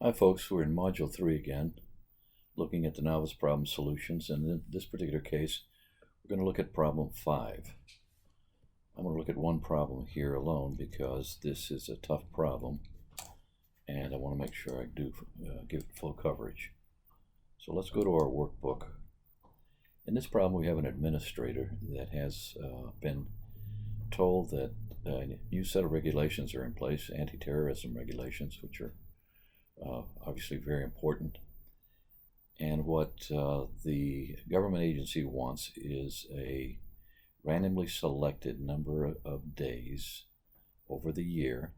Hi folks, we're in Module 3 again, looking at the novice problem solutions, and in this particular case, we're going to look at problem 5. I'm going to look at one problem here alone because this is a tough problem, and I want to make sure I do give it full coverage. So let's go to our workbook. In this problem, we have an administrator that has been told that a new set of regulations are in place, anti-terrorism regulations, which are obviously very important. And what the government agency wants is a randomly selected number of days over the year,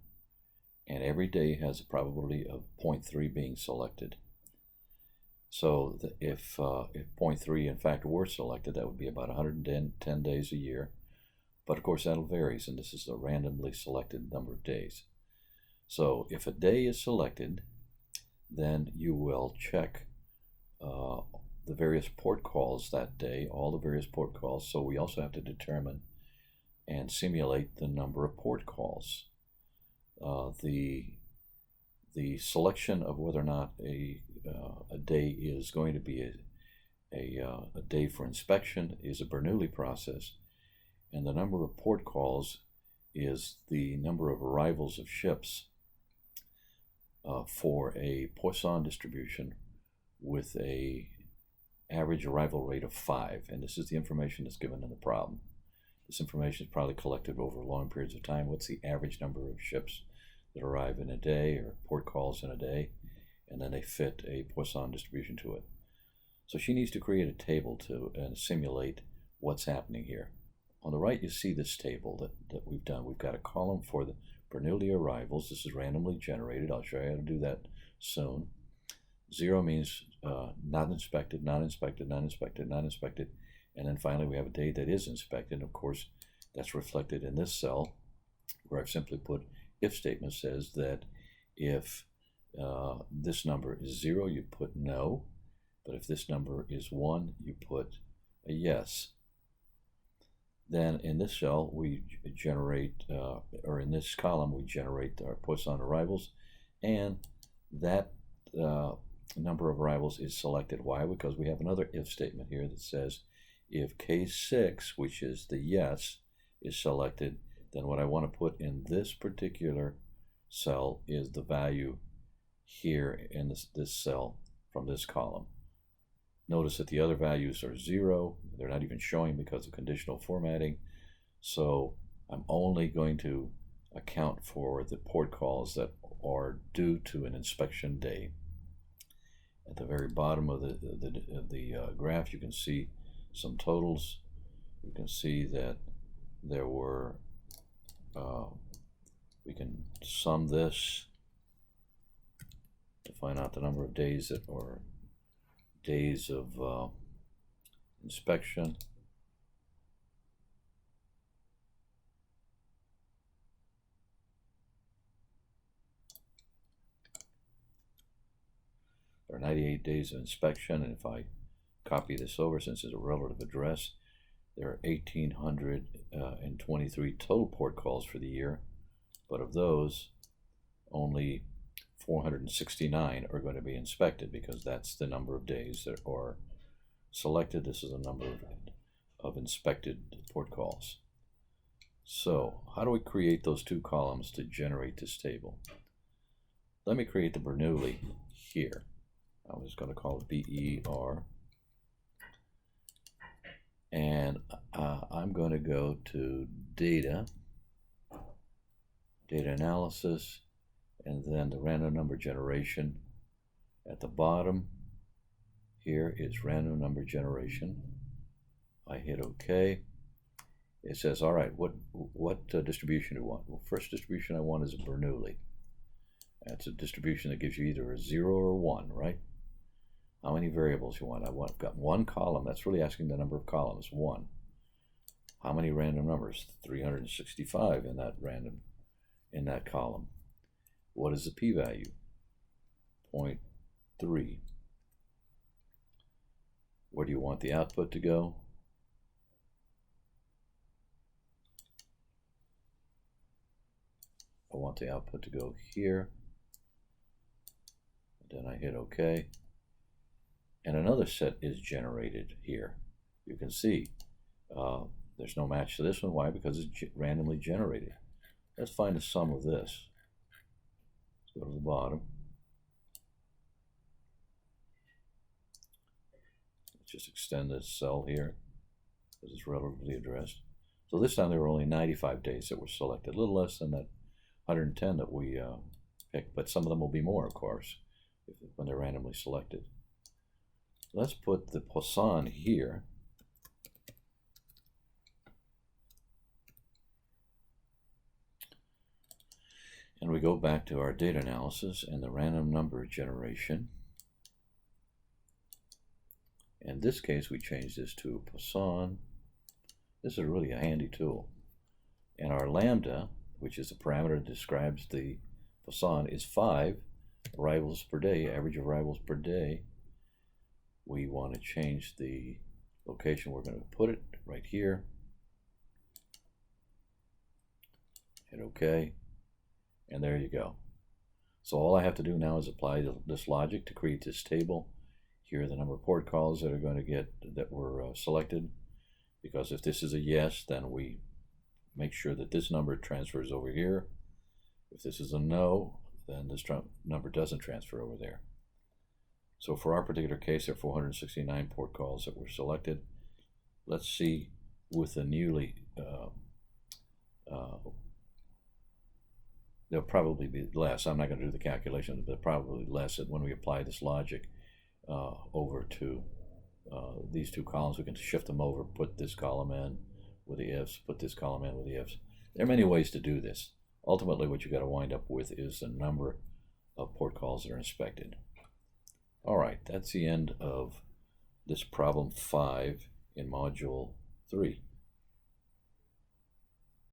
and every day has a probability of 0.3 being selected. So if 0.3 in fact were selected, that would be about 110 days a year. But of course that varies, and this is a randomly selected number of days. So if a day is selected, then you will check the various port calls that day, all the various port calls. So we also have to determine and simulate the number of port calls. The selection of whether or not a day is going to be a day for inspection is a Bernoulli process, and the number of port calls is the number of arrivals of ships for a Poisson distribution with a average arrival rate of 5, and this is the information that's given in the problem. This information is probably collected over long periods of time. What's the average number of ships that arrive in a day, or port calls in a day, and then they fit a Poisson distribution to it. So she needs to create a table to simulate what's happening here. On the right you see this table that we've done. We've got a column for the Bernoulli arrivals. This is randomly generated. I'll show you how to do that soon. 0 means not inspected, not inspected, not inspected, not inspected, and then finally we have a day that is inspected. Of course, that's reflected in this cell, where I've simply put if statement says that if this number is 0, you put no, but if this number is 1, you put a yes. Then in this cell we generate, or in this column we generate our Poisson arrivals, and that number of arrivals is selected. Why? Because we have another if statement here that says if case 6, which is the yes, is selected, then what I want to put in this particular cell is the value here in this cell from this column. Notice that the other values are 0. They're not even showing because of conditional formatting. So I'm only going to account for the port calls that are due to an inspection day. At the very bottom of the graph, you can see some totals. You can see that there were, we can sum this to find out the number of days that are days of inspection. There are 98 days of inspection, and if I copy this over, since it's a relative address, there are 1,823 total port calls for the year, but of those, only 469 are going to be inspected, because that's the number of days that are selected. This is a number of inspected port calls. So how do we create those two columns to generate this table? Let me create the Bernoulli here. I'm just going to call it BER, and I'm going to go to data analysis, and then the random number generation. At the bottom here is random number generation. I hit OK. It says, all right, what distribution do you want? Well, first distribution I want is a Bernoulli. That's a distribution that gives you either a 0 or a 1, right? How many variables you want? I've got one column. That's really asking the number of columns, 1. How many random numbers? 365 in that column. What is the p-value? 0.3. Where do you want the output to go? I want the output to go here. Then I hit OK. And another set is generated here. You can see there's no match to this one. Why? Because it's randomly generated. Let's find the sum of this. Let's go to the bottom. Let's just extend this cell here because it's relatively addressed. So this time there were only 95 days that were selected, a little less than that 110 that we picked, but some of them will be more, of course, when they're randomly selected. Let's put the Poisson here. And we go back to our data analysis and the random number generation. In this case, we change this to Poisson. This is really a handy tool. And our lambda, which is the parameter that describes the Poisson, is 5 arrivals per day, average arrivals per day. We want to change the location we're going to put it right here. Hit OK. And there you go. So all I have to do now is apply this logic to create this table. Here are the number of port calls that are going to get that were selected. Because if this is a yes, then we make sure that this number transfers over here. If this is a no, then this number doesn't transfer over there. So for our particular case, there are 469 port calls that were selected. Let's see with the newly, there'll probably be less. I'm not going to do the calculation, but probably less when we apply this logic over to these two columns. We can shift them over, put this column in with the ifs, put this column in with the ifs. There are many ways to do this. Ultimately, what you got to wind up with is the number of port calls that are inspected. All right, that's the end of this problem 5 in module 3.